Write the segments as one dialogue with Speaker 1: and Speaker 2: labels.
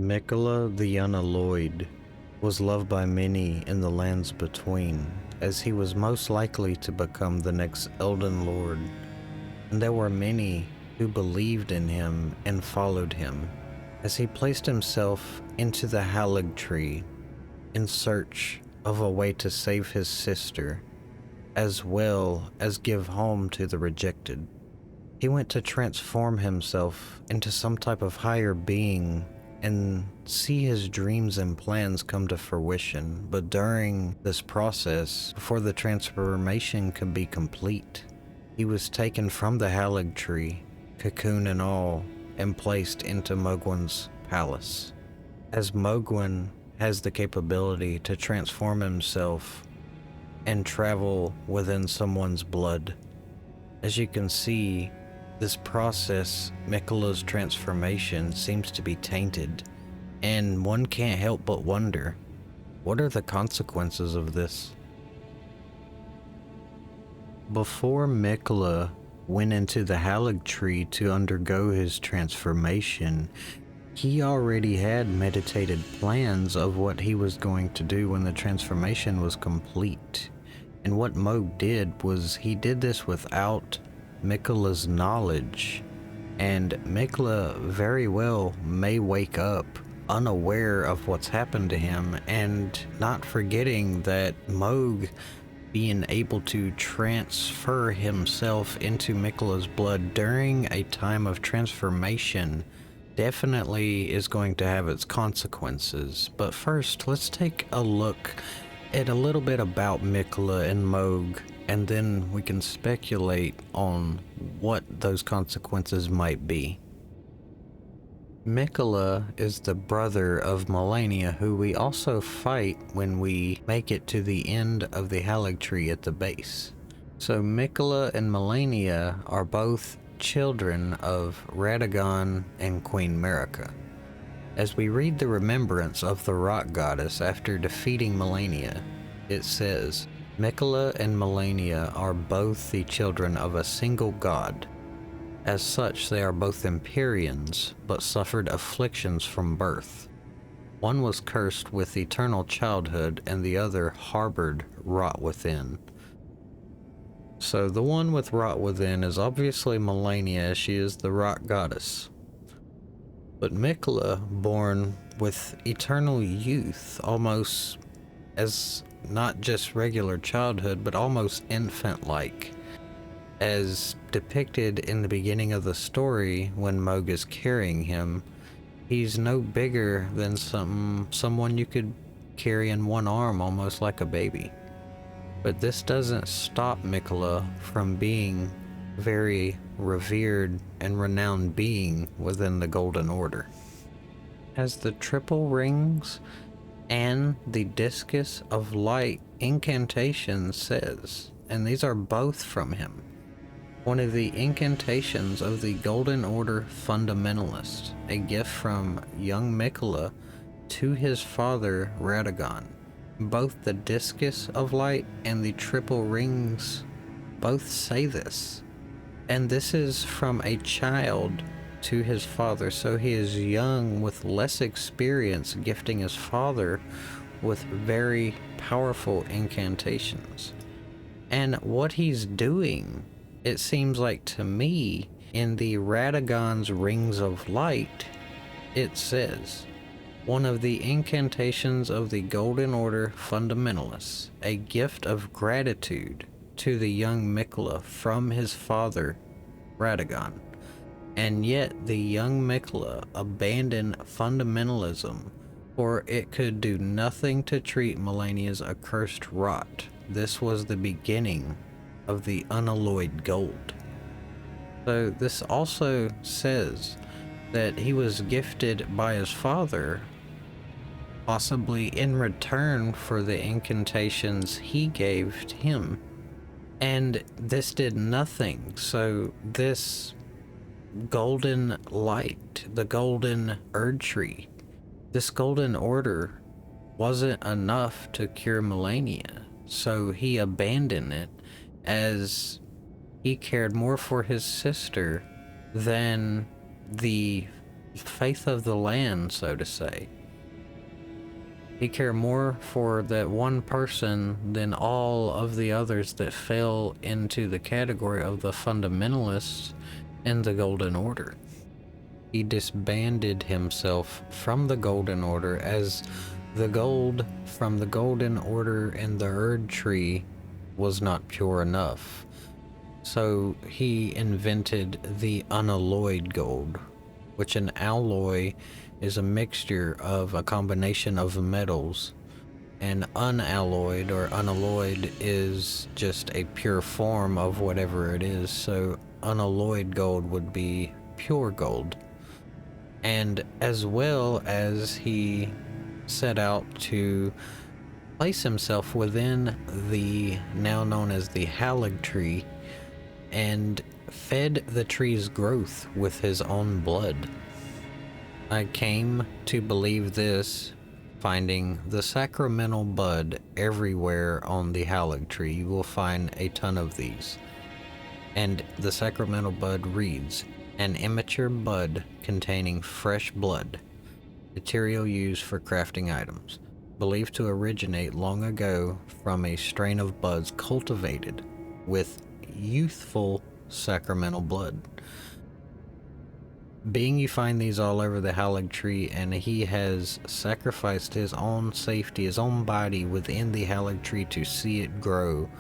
Speaker 1: Miquella the Unalloyed was loved by many in the lands between, as he was most likely to become the next Elden Lord, and there were many who believed in him and followed him, as he placed himself into the Hallig tree in search of a way to save his sister, as well as give home to the rejected. He went to transform himself into some type of higher being and see his dreams and plans come to fruition, but during this process, before the transformation could be complete, he was taken from the Hallig tree, cocoon and all, and placed into Mohgwyn's palace. As Mohgwyn has the capability to transform himself and travel within someone's blood. As you can see, this process, Miquella's transformation, seems to be tainted, and one can't help but wonder, what are the consequences of this? Before Miquella went into the Hallig tree to undergo his transformation, he already had meditated plans of what he was going to do when the transformation was complete. And what Mohg did was he did this without Miquella's knowledge, and Miquella very well may wake up unaware of what's happened to him, and not forgetting that Mohg being able to transfer himself into Miquella's blood during a time of transformation definitely is going to have its consequences. But first, let's take a look at a little bit about Miquella and Mohg, and then we can speculate on what those consequences might be. Miquella is the brother of Malenia, who we also fight when we make it to the end of the Hallig tree at the base. So Miquella and Malenia are both children of Radagon and Queen Marika. As we read the remembrance of the rock goddess after defeating Malenia, it says, Miquella and Malenia are both the children of a single god. As such, they are both Empyreans, but suffered afflictions from birth. One was cursed with eternal childhood, and the other harbored rot within. So the one with rot within is obviously Malenia, as she is the rock goddess. But Miquella, born with eternal youth, almost as not just regular childhood, but almost infant-like, as depicted in the beginning of the story when Mohg is carrying him. He's no bigger than someone you could carry in one arm, almost like a baby. But this doesn't stop Miquella from being very revered and renowned being within the Golden Order. As the triple rings and the discus of light incantation says, and these are both from him, one of the incantations of the Golden Order Fundamentalist, a gift from young Miquella to his father Radagon. Both the discus of light and the triple rings both say this. And this is from a child to his father, so he is young with less experience, gifting his father with very powerful incantations. And what he's doing, it seems like to me, in the Radagon's Rings of Light, it says, one of the incantations of the Golden Order Fundamentalists, a gift of gratitude to the young Miquella from his father, Radagon. And yet the young Miquella abandoned fundamentalism, for it could do nothing to treat Malenia's accursed rot. This was the beginning of the unalloyed gold. So this also says that he was gifted by his father, possibly in return for the incantations he gave to him. And this did nothing. So this golden light, the golden Erd tree, this golden order wasn't enough to cure Malenia. So he abandoned it, as he cared more for his sister than the faith of the land, so to say. He cared more for that one person than all of the others that fell into the category of the fundamentalists in the Golden Order. He disbanded himself from the Golden Order as the gold from the Golden Order and the Erd Tree was not pure enough. So he invented the unalloyed gold, which an alloy is a mixture of a combination of metals, and unalloyed or unalloyed is just a pure form of whatever it is. So unalloyed gold would be pure gold. And as well as he set out to place himself within the now known as the Hallig tree and fed the tree's growth with his own blood. I came to believe this, finding the sacramental bud everywhere on the Hallig tree. You will find a ton of these. And the sacramental bud reads, an immature bud containing fresh blood, material used for crafting items, believed to originate long ago from a strain of buds cultivated with youthful sacramental blood. Being you find these all over the Hallig tree, and he has sacrificed his own safety, his own body within the Hallig tree to see it grow.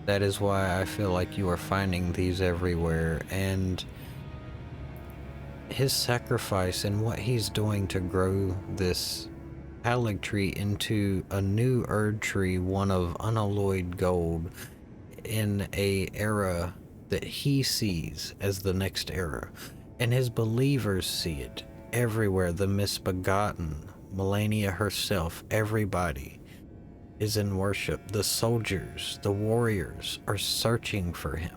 Speaker 1: That is why I feel like you are finding these everywhere, and his sacrifice and what he's doing to grow this Hallig tree into a new Erd tree, one of unalloyed gold, in a era that he sees as the next era. And his believers see it everywhere. The misbegotten, Malenia herself, everybody is in worship. The soldiers, the warriors are searching for him.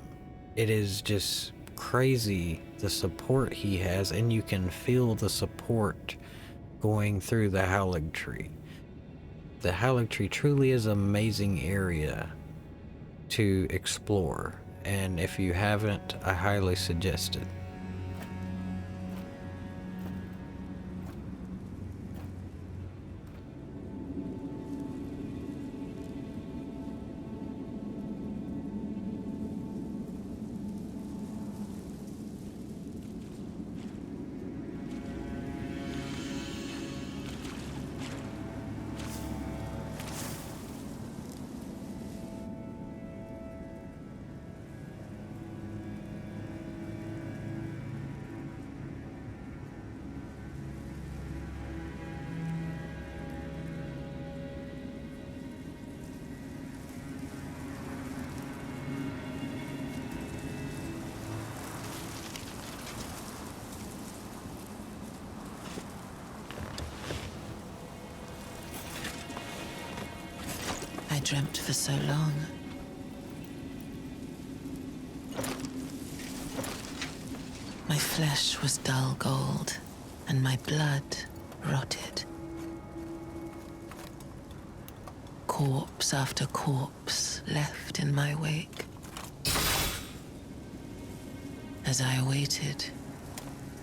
Speaker 1: It is just crazy the support he has, and you can feel the support going through the Hallig tree. The Hallig tree truly is an amazing area to explore, and if you haven't, I highly suggest it.
Speaker 2: I dreamt for so long. My flesh was dull gold, and my blood rotted. Corpse after corpse left in my wake. As I awaited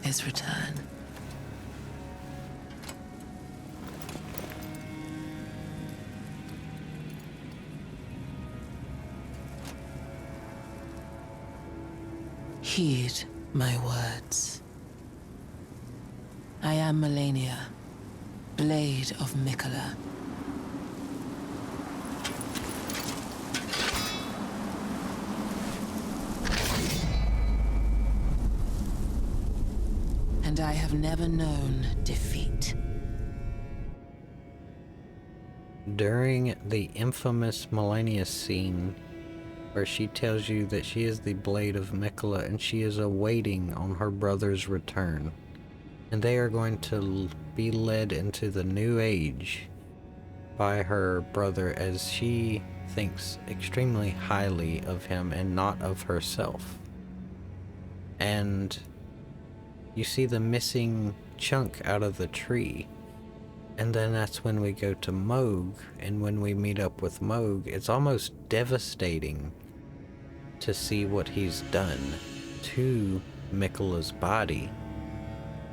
Speaker 2: his return. Heed my words. I am Malenia, Blade of Miquella. And I have never known defeat.
Speaker 1: During the infamous Malenia scene, where she tells you that she is the Blade of Miquella and she is awaiting on her brother's return, and they are going to be led into the new age by her brother, as she thinks extremely highly of him and not of herself. And you see the missing chunk out of the tree. And then that's when we go to Mohg, and when we meet up with Mohg, it's almost devastating to see what he's done to Miquella's body.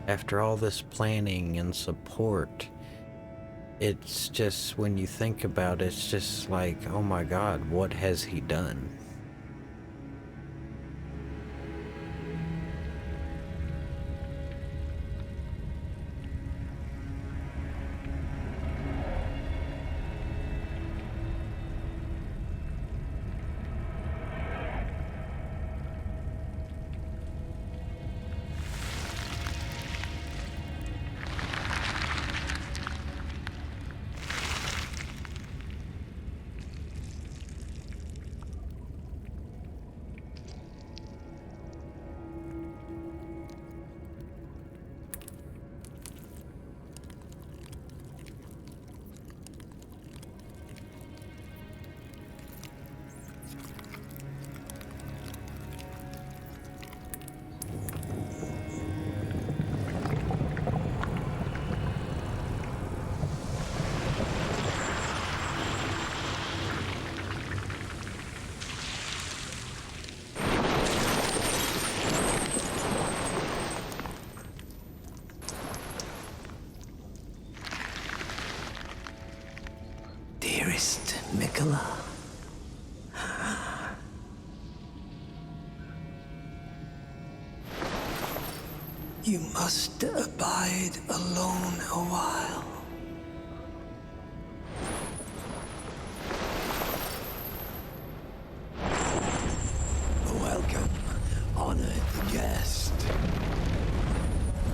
Speaker 1: After all this planning and support, it's just, when you think about it, it's just like, oh my god, what has he done?
Speaker 3: Dearest Miquella, you must abide alone a while. Welcome, honored guest,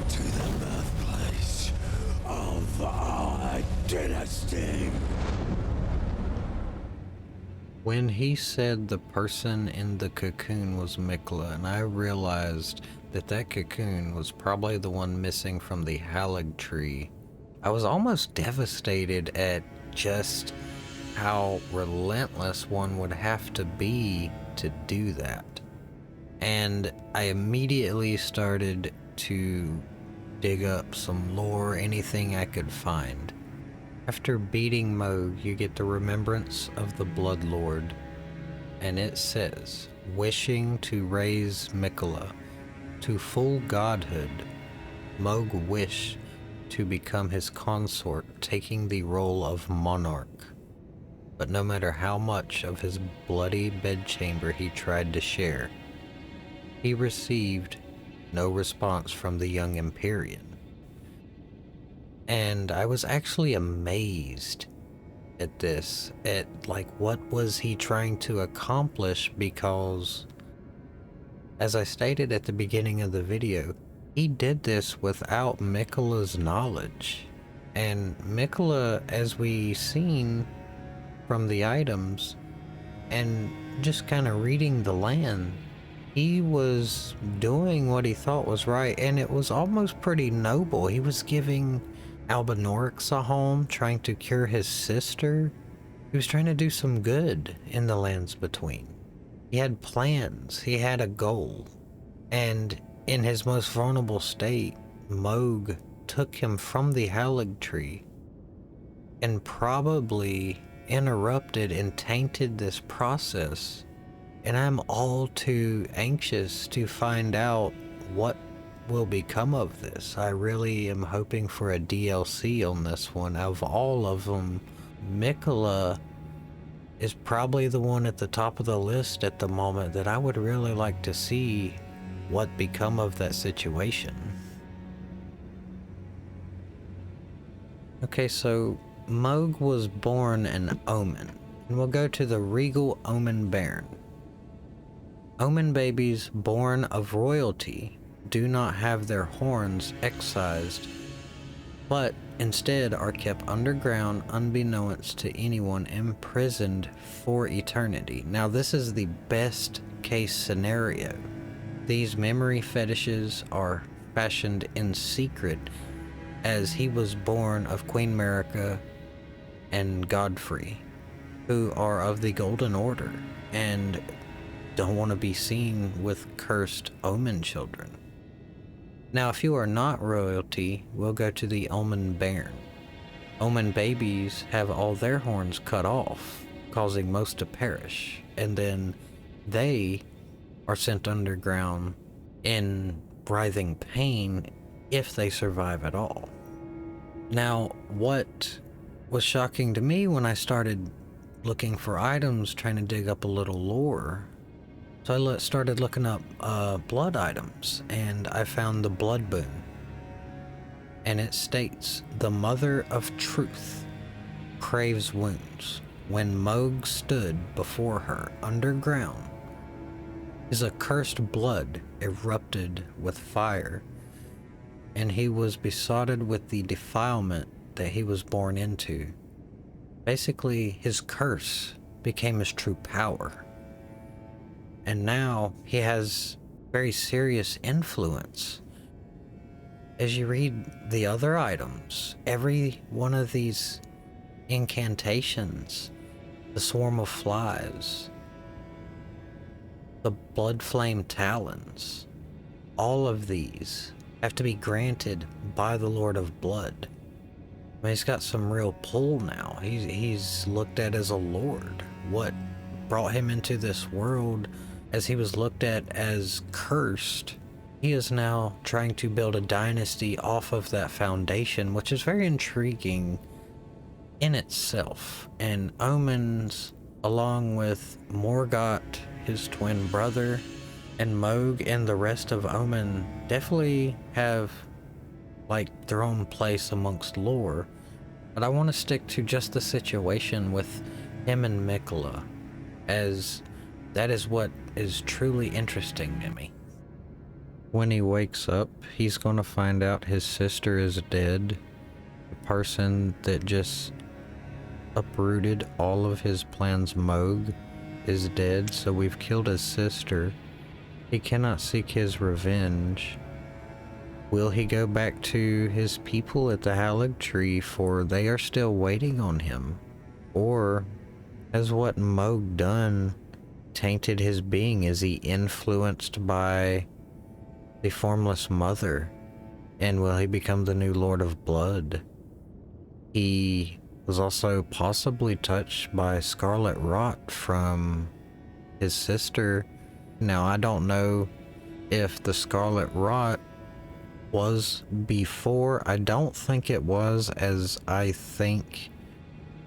Speaker 3: to the birthplace of our dynasty.
Speaker 1: When he said the person in the cocoon was Miquella, and I realized that that cocoon was probably the one missing from the Hallig tree, I was almost devastated at just how relentless one would have to be to do that. And I immediately started to dig up some lore, anything I could find. After beating Mohg, you get the remembrance of the Blood Lord, and it says, wishing to raise Miquella to full godhood, Mohg wished to become his consort, taking the role of monarch. But no matter how much of his bloody bedchamber he tried to share, he received no response from the young Empyrean. And I was actually amazed at this, at like what was he trying to accomplish, because as I stated at the beginning of the video, he did this without Miquella's knowledge. And Miquella, as we seen from the items and just kind of reading the land, he was doing what he thought was right, and it was almost pretty noble. He was giving Albinorix a home, trying to cure his sister. He was trying to do some good in the lands between. He had plans, he had a goal, and in his most vulnerable state, Mohg took him from the Hallig tree and probably interrupted and tainted this process. And I'm all too anxious to find out what will become of this. I really am hoping for a DLC on this one. Of all of them, Miquella is probably the one at the top of the list at the moment that I would really like to see what become of that situation. Okay, so Mohg was born an Omen, and we'll go to the regal Omen Baron. Omen babies born of royalty do not have their horns excised, but instead are kept underground unbeknownst to anyone, imprisoned for eternity. Now this is the best case scenario. These memory fetishes are fashioned in secret, as he was born of Queen Marika and Godfrey, who are of the Golden Order and don't want to be seen with cursed Omen children. Now, if you are not royalty, we'll go to the Omen Baron. Omen babies have all their horns cut off, causing most to perish, and then they are sent underground in writhing pain if they survive at all. Now, what was shocking to me when I started looking for items, trying to dig up a little lore, so I started looking up blood items, and I found the blood boon. And it states, the Mother of Truth craves wounds. When Mohg stood before her underground, his accursed blood erupted with fire, and he was besotted with the defilement that he was born into. Basically, his curse became his true power. And now he has very serious influence. As you read the other items, every one of these incantations, the swarm of flies, the blood flame talons, all of these have to be granted by the Lord of Blood. I mean, he's got some real pull now. He's looked at as a lord. What brought him into this world, as he was looked at as cursed, he is now trying to build a dynasty off of that foundation, which is very intriguing in itself. And Omens, along with Morgott, his twin brother, and Mohg and the rest of Omen, definitely have like their own place amongst lore. But I want to stick to just the situation with him and Miquella, as that is what is truly interesting to me. When he wakes up, he's going to find out his sister is dead. The person that just uprooted all of his plans, Mohg, is dead, so we've killed his sister. He cannot seek his revenge. Will he go back to his people at the Hallig tree, for they are still waiting on him? Or has what Mohg done tainted his being? Is he influenced by the formless mother? And will he become the new Lord of Blood? He was also possibly touched by scarlet rot from his sister. Now, I don't know if the scarlet rot was before. I don't think it was, as I think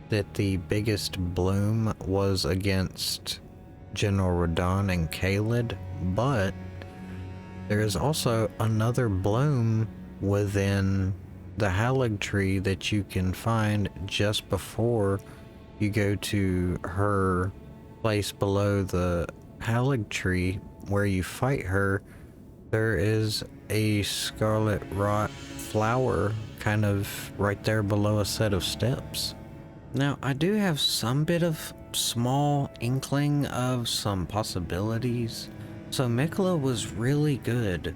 Speaker 1: that the biggest bloom was against General Radahn and Khalid, but there is also another bloom within the Hallig tree that you can find just before you go to her place below the Hallig tree where you fight her. There is a scarlet rot flower kind of right there below a set of steps. Now, I do have some bit of small inkling of some possibilities. So Miquella was really good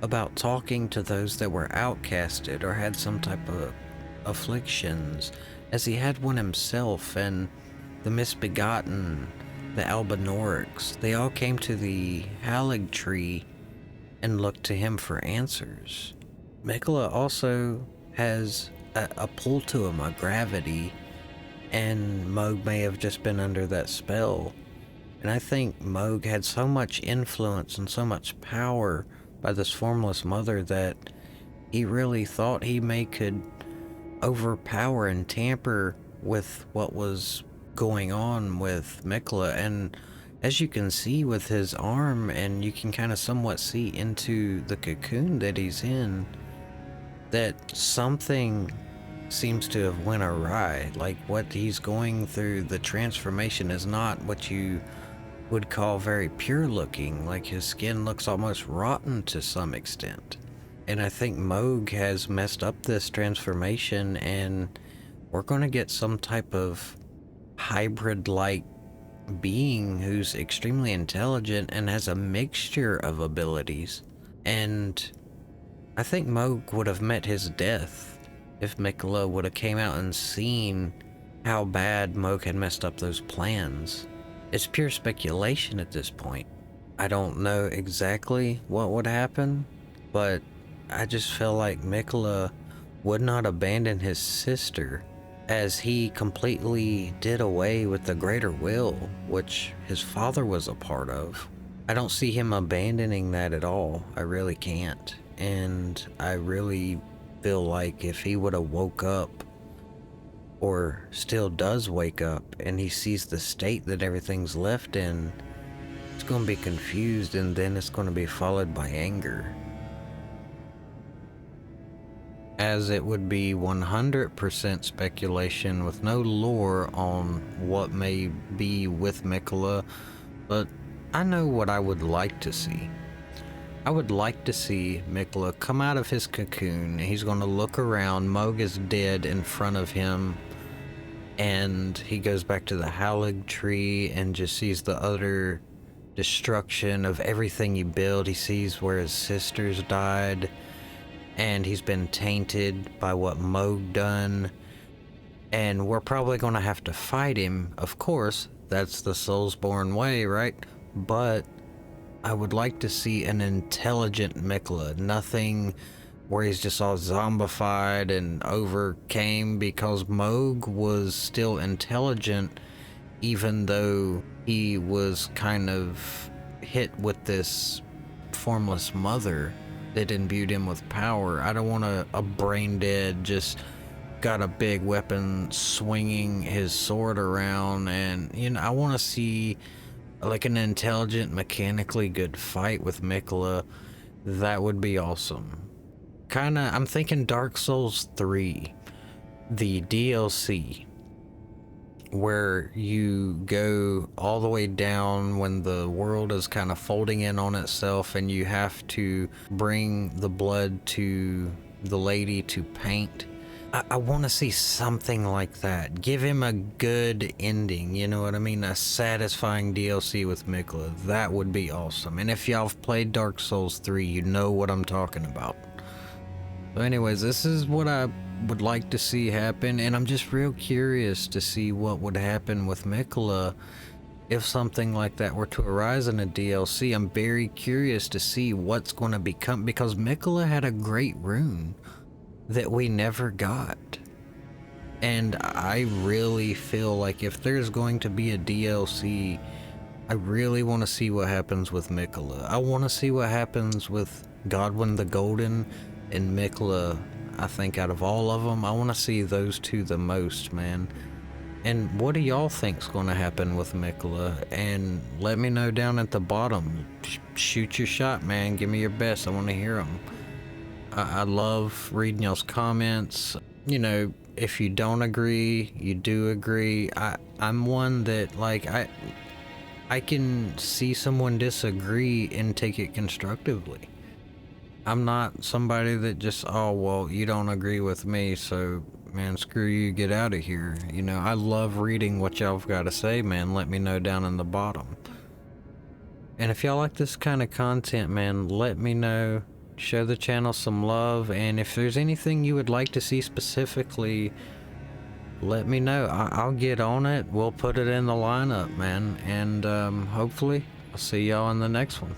Speaker 1: about talking to those that were outcasted or had some type of afflictions, as he had one himself, and the misbegotten, the Albinorix, they all came to the Hallig tree and looked to him for answers. Miquella also has a pull to him, a gravity, and Mohg may have just been under that spell. And I think Mohg had so much influence and so much power by this formless mother that he really thought he could overpower and tamper with what was going on with Miquella. And as you can see with his arm, and you can kind of somewhat see into the cocoon that he's in, that something seems to have went awry. Like, what he's going through, the transformation is not what you would call very pure looking. Like, his skin looks almost rotten to some extent. And I think Mohg has messed up this transformation, and we're going to get some type of hybrid-like being who's extremely intelligent and has a mixture of abilities. And I think Mohg would have met his death if Miquella would have came out and seen how bad Mohg had messed up those plans. It's pure speculation at this point. I don't know exactly what would happen, but I just feel like Miquella would not abandon his sister, as he completely did away with the greater will, which his father was a part of. I don't see him abandoning that at all. I really can't. and I really feel like if he would have woke up, or still does wake up, and he sees the state that everything's left in, it's going to be confused, and then it's going to be followed by anger. As it would be 100% speculation with no lore on what may be with Miquella, but I know what I would like to see. I would like to see Miquella come out of his cocoon. He's going to look around. Mohg is dead in front of him. And he goes back to the Hallig tree and just sees the utter destruction of everything he built. He sees where his sisters died. And he's been tainted by what Mohg done. And we're probably going to have to fight him. Of course, that's the Soulsborne way, right? But I would like to see an intelligent Miquella, nothing where he's just all zombified and overcame, because Mohg was still intelligent even though he was kind of hit with this formless mother that imbued him with power. I don't want a brain dead, just got a big weapon swinging his sword around, and you know, I want to see like an intelligent, mechanically good fight with Miquella. That would be awesome. Kinda, I'm thinking Dark Souls 3, the DLC, where you go all the way down when the world is kind of folding in on itself, and you have to bring the blood to the lady to paint. I want to see something like that. Give him a good ending, you know what I mean? A satisfying DLC with Miquella. That would be awesome. And if y'all have played Dark Souls 3, you know what I'm talking about. So anyways, this is what I would like to see happen, and I'm just real curious to see what would happen with Miquella if something like that were to arise in a DLC. I'm very curious to see what's going to become, because Miquella had a great rune that we never got. And I really feel like if there's going to be a DLC, I really want to see what happens with Miquella. I want to see what happens with Godwyn the Golden and Miquella. I think out of all of them, I want to see those two the most, man. And what do y'all think's going to happen with Miquella? And let me know down at the bottom. Shoot your shot, man. Give me your best. I want to hear them. I love reading y'all's comments. You know, if you don't agree, you do agree. I'm one that, like, I can see someone disagree and take it constructively. I'm not somebody that just, oh, well, you don't agree with me, so, man, screw you, get out of here. You know, I love reading what y'all have got to say, man. Let me know down in the bottom. And if y'all like this kind of content, man, let me know. Show the channel some love, and if there's anything you would like to see specifically, let me know. I'll get on it. We'll put it in the lineup, man, and hopefully I'll see y'all in the next one.